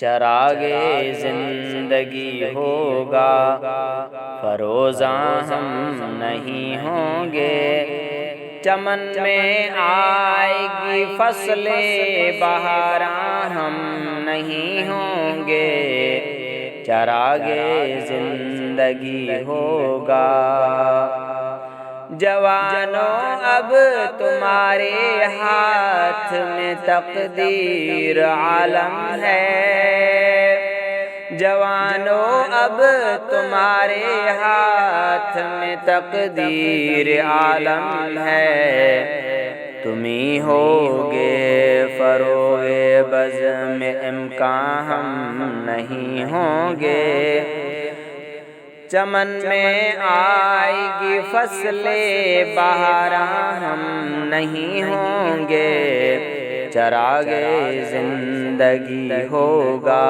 چراغے زندگی ہوگا، فروزاں ہم نہیں ہوں گے۔ چمن میں آئے گی فصل بہاراں ہم نہیں ہوں گے، چراغے زندگی ہوگا۔ جوانوں اب تمہارے ہاتھ میں تقدیر عالم ہے، جوانوں اب تمہارے ہاتھ میں تقدیر عالم ہے۔ تم ہی ہوگے فروغ بزم امکان ہم نہیں ہوں گے۔ چمن میں آئے گی فصل بہاراں ہم نہیں ہوں گے، چراغے زندگی ہوگا۔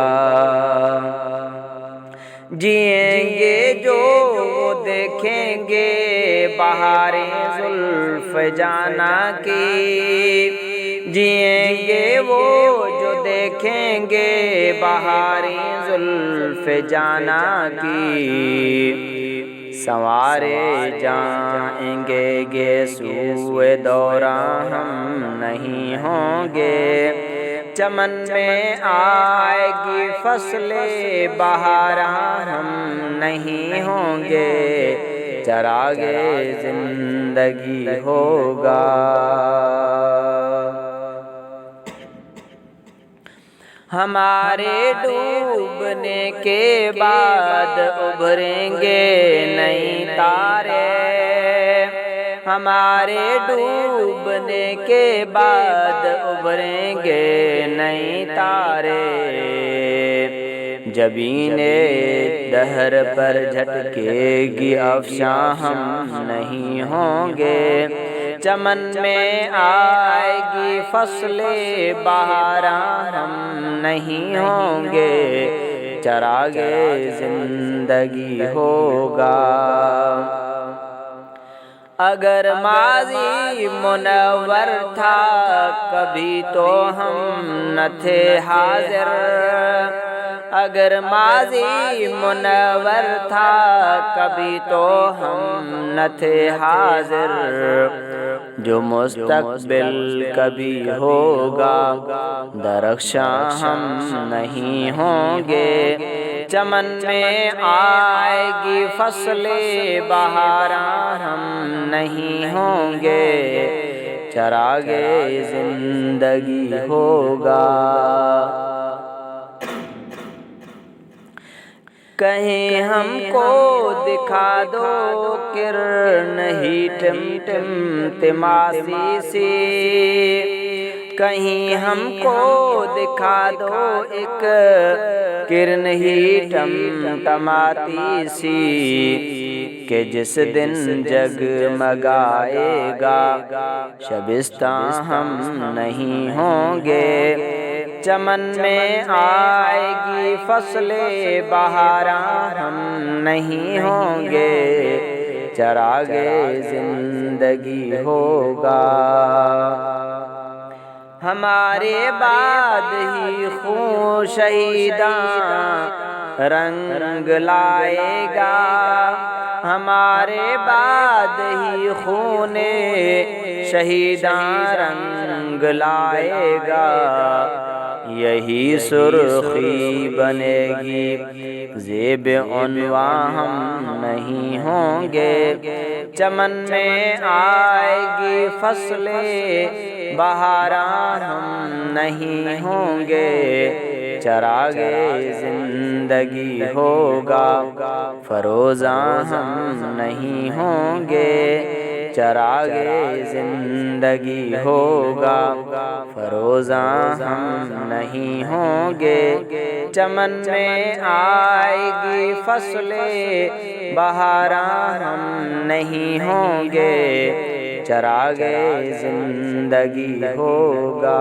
جئیں گے جو وہ دیکھیں گے بہاریں زلف جانا کی، جئیں گے وہ جو دیکھیں گے بہاریں زلف جانا کی، سنوارے جائیں گے سوئے دوراں ہم نہیں ہوں گے۔ چمن میں آئے گی فصل بہاراں ہم نہیں ہوں گے، چراغے زندگی ہوگا۔ ہمارے ڈوبنے کے بعد ابھریں گے نئی تارے، ہمارے ڈوبنے کے بعد ابھریں گے نئی تارے، جبین دہر پر جھٹکے گی افشاں ہم نہیں ہوں گے۔ چمن میں آئے گی فصل بہاراں ہم نہیں ہوں گے، چراغے زندگی ہوگا۔ اگر ماضی منور تھا کبھی تو ہم نہ تھے حاضر، اگر ماضی منور تھا کبھی تو ہم نہ تھے حاضر، جو مستقبل کبھی ہوگا درخشاں ہم نہیں ہوں گے۔ چمن میں آئے گی فصل بہاراں ہم نہیں ہوں گے، چراغے زندگی ہوگا۔ کہیں ہم کو دکھا دو کرن ہی ٹمٹماسی سی، کہیں ہم کو دکھا دو ایک کرن ہی ٹمٹماتی سی، کہ جس دن جگمگائے گا شبستان ہم نہیں ہوں گے۔ چمن میں آئے گی فصل بہاراں ہم نہیں ہوں گے، چراغے زندگی ہوگا۔ ہمارے بعد ہی خون شہیداں رنگ لائے گا، ہمارے بعد ہی خون شہیداں رنگ لائے گا، یہی سرخی بنے گی زیب عنواں ہم نہیں ہوں گے۔ چمن میں آئے گی فصل بہاراں ہم نہیں ہوں گے، چراغے زندگی ہوگا۔ فروزاں ہم نہیں ہوں گے، چراغے زندگی ہوگا۔ فروزاں ہم نہیں ہوں گے، چمن میں آئے گی فصل بہاراں ہم نہیں ہوں گے، چراغے زندگی ہوگا۔